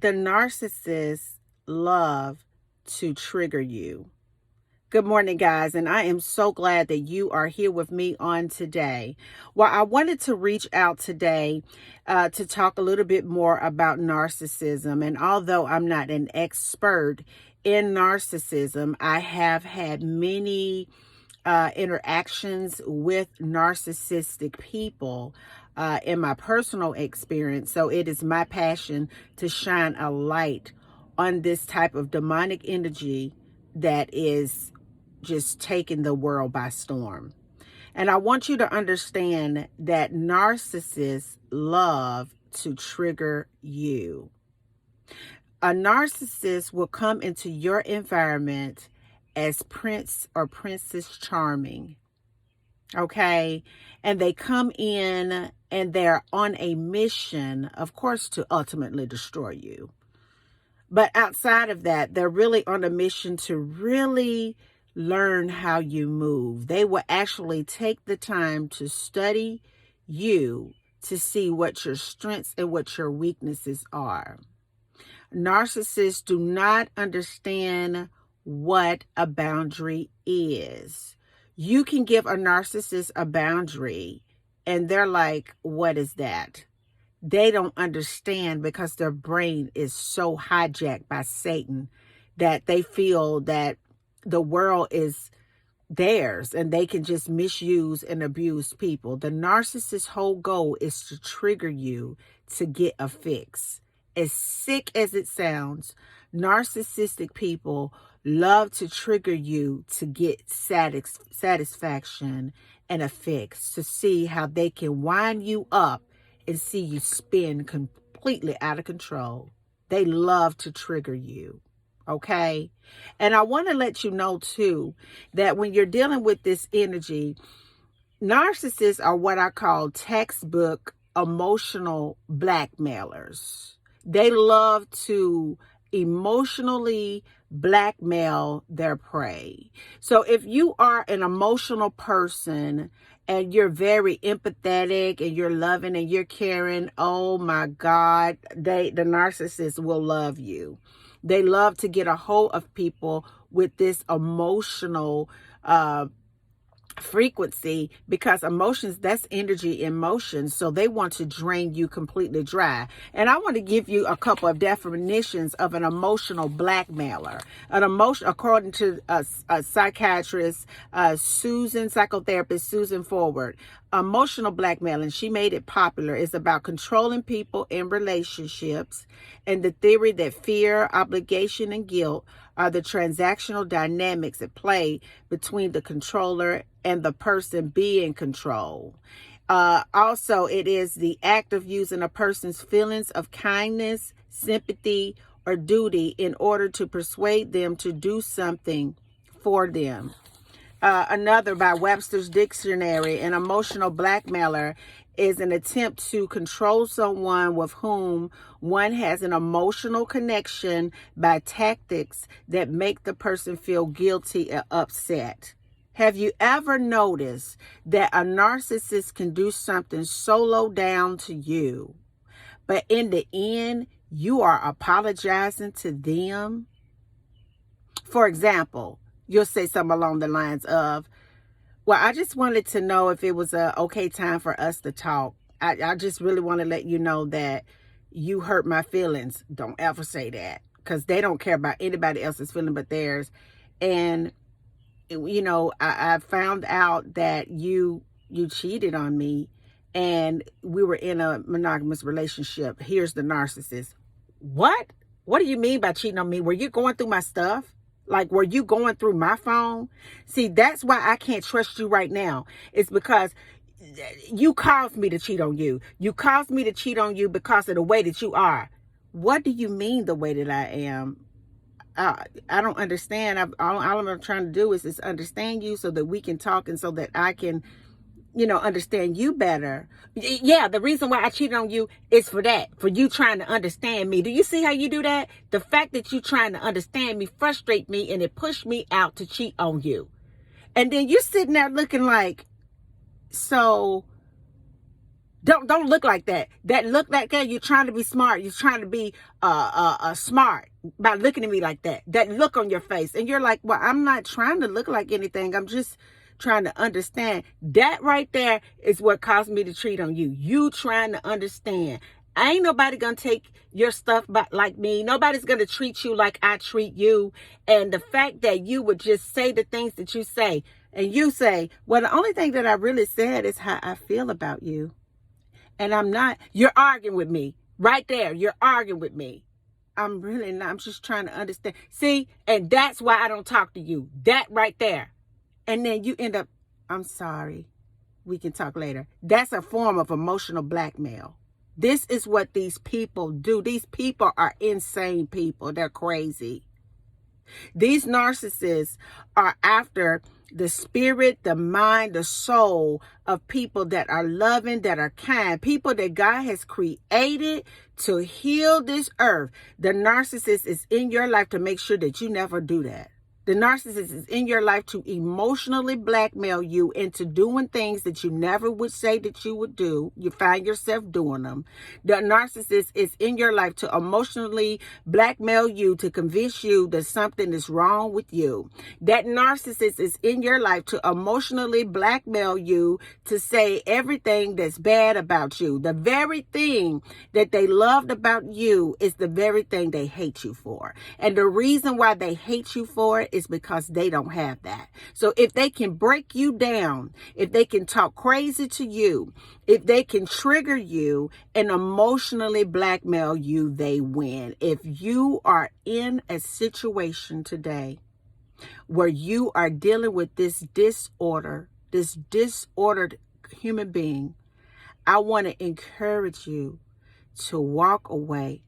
The narcissists love to trigger you. Good morning, guys, and I am so glad that you are here with me on today. Well, I wanted to reach out today to talk a little bit more about narcissism. And although I'm not an expert in narcissism, I have had many interactions with narcissistic people in my personal experience. So it is my passion to shine a light on this type of demonic energy that is just taking the world by storm. And I want you to understand that narcissists love to trigger you. A narcissist will come into your environment as Prince or Princess Charming. Okay. And they come in and they're on a mission, of course, to ultimately destroy you. But outside of that, they're really on a mission to really learn how you move. They will actually take the time to study you to see what your strengths and what your weaknesses are. Narcissists do not understand what a boundary is. You can give a narcissist a boundary and they're like, what is that? They don't understand because their brain is so hijacked by Satan that they feel that the world is theirs and they can just misuse and abuse people. The narcissist's whole goal is to trigger you to get a fix. As sick as it sounds, narcissistic people love to trigger you to get satisfaction and a fix, to see how they can wind you up and see you spin completely out of control. They love to trigger you. Okay. And I want to let you know too, that when you're dealing with this energy, narcissists are what I call textbook emotional blackmailers. They love to emotionally blackmail their prey. So if you are an emotional person and you're very empathetic and you're loving and you're caring, oh my God, the narcissist will love you. They love to get a hold of people with this emotional frequency, because emotions, that's energy in motion. So they want to drain you completely dry. And I want to give you a couple of definitions of an emotional blackmailer. An emotion, according to a psychiatrist, psychotherapist Susan Forward, emotional blackmailing, she made it popular, is about controlling people in relationships, and the theory that fear, obligation, and guilt are the transactional dynamics at play between the controller and the person being controlled. Also, it is the act of using a person's feelings of kindness, sympathy, or duty in order to persuade them to do something for them. Another, by Webster's Dictionary, an emotional blackmailer is an attempt to control someone with whom one has an emotional connection by tactics that make the person feel guilty or upset. Have you ever noticed that a narcissist can do something so low down to you, but in the end, you are apologizing to them? For example, you'll say something along the lines of, well, I just wanted to know if it was a okay time for us to talk. I just really want to let you know that you hurt my feelings. Don't ever say that, because they don't care about anybody else's feeling but theirs. And, you know, I found out that you cheated on me and we were in a monogamous relationship. Here's the narcissist. What? What do you mean by cheating on me? Were you going through my stuff? Like, were you going through my phone? See, that's why I can't trust you right now. It's because you caused me to cheat on you. You caused me to cheat on you because of the way that you are. What do you mean the way that I am? I don't understand. All I'm trying to do is just understand you so that we can talk and so that I can, understand you better. Yeah, the reason why I cheated on you is for that, for you trying to understand me. Do you see how you do that? The fact that you trying to understand me frustrate me, and it pushed me out to cheat on you. And then you're sitting there looking like, so Don't look like that. That look like that, you're trying to be smart. You're trying to be smart by looking at me like that. That look on your face. And you're like, well, I'm not trying to look like anything. I'm just trying to understand. That right there is what caused me to treat on you. You trying to understand. Ain't nobody gonna take your stuff like me. Nobody's gonna treat you like I treat you. And the fact that you would just say the things that you say, and you say, well, the only thing that I really said is how I feel about you. And I'm not, you're arguing with me right there. You're arguing with me. I'm really not. I'm just trying to understand. See, and that's why I don't talk to you. That right there. And then you end up, I'm sorry. We can talk later. That's a form of emotional blackmail. This is what these people do. These people are insane people. They're crazy. These narcissists are after the spirit, the mind, the soul of people that are loving, that are kind, people that God has created to heal this earth. The narcissist is in your life to make sure that you never do that. The narcissist is in your life to emotionally blackmail you into doing things that you never would say that you would do. You find yourself doing them. The narcissist is in your life to emotionally blackmail you to convince you that something is wrong with you. That narcissist is in your life to emotionally blackmail you to say everything that's bad about you. The very thing that they loved about you is the very thing they hate you for. And the reason why they hate you for it is because they don't have that. So if they can break you down, if they can talk crazy to you, if they can trigger you and emotionally blackmail you, they win. If you are in a situation today where you are dealing with this disordered human being, I want to encourage you to walk away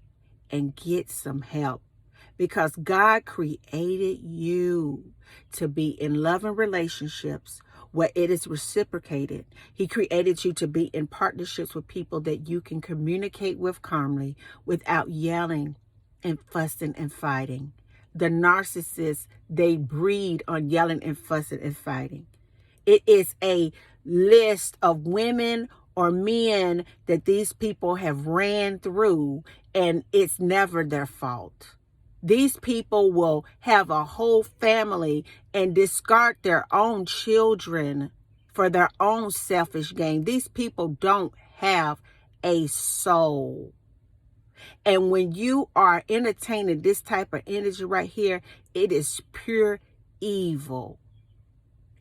and get some help. Because God created you to be in loving relationships where it is reciprocated. He created you to be in partnerships with people that you can communicate with calmly without yelling and fussing and fighting. The narcissists, they breed on yelling and fussing and fighting. It is a list of women or men that these people have ran through, and it's never their fault. These people will have a whole family and discard their own children for their own selfish gain. These people don't have a soul. And when you are entertaining this type of energy right here, it is pure evil.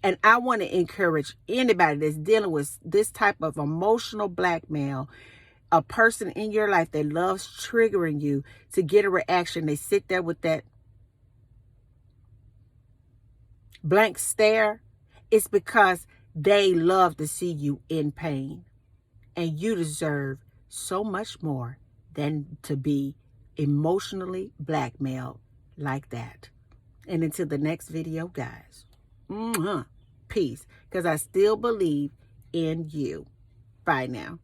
And I want to encourage anybody that's dealing with this type of emotional blackmail, a person in your life that loves triggering you to get a reaction. They sit there with that blank stare. It's because they love to see you in pain. And you deserve so much more than to be emotionally blackmailed like that. And until the next video, guys, peace. Because I still believe in you. Bye now.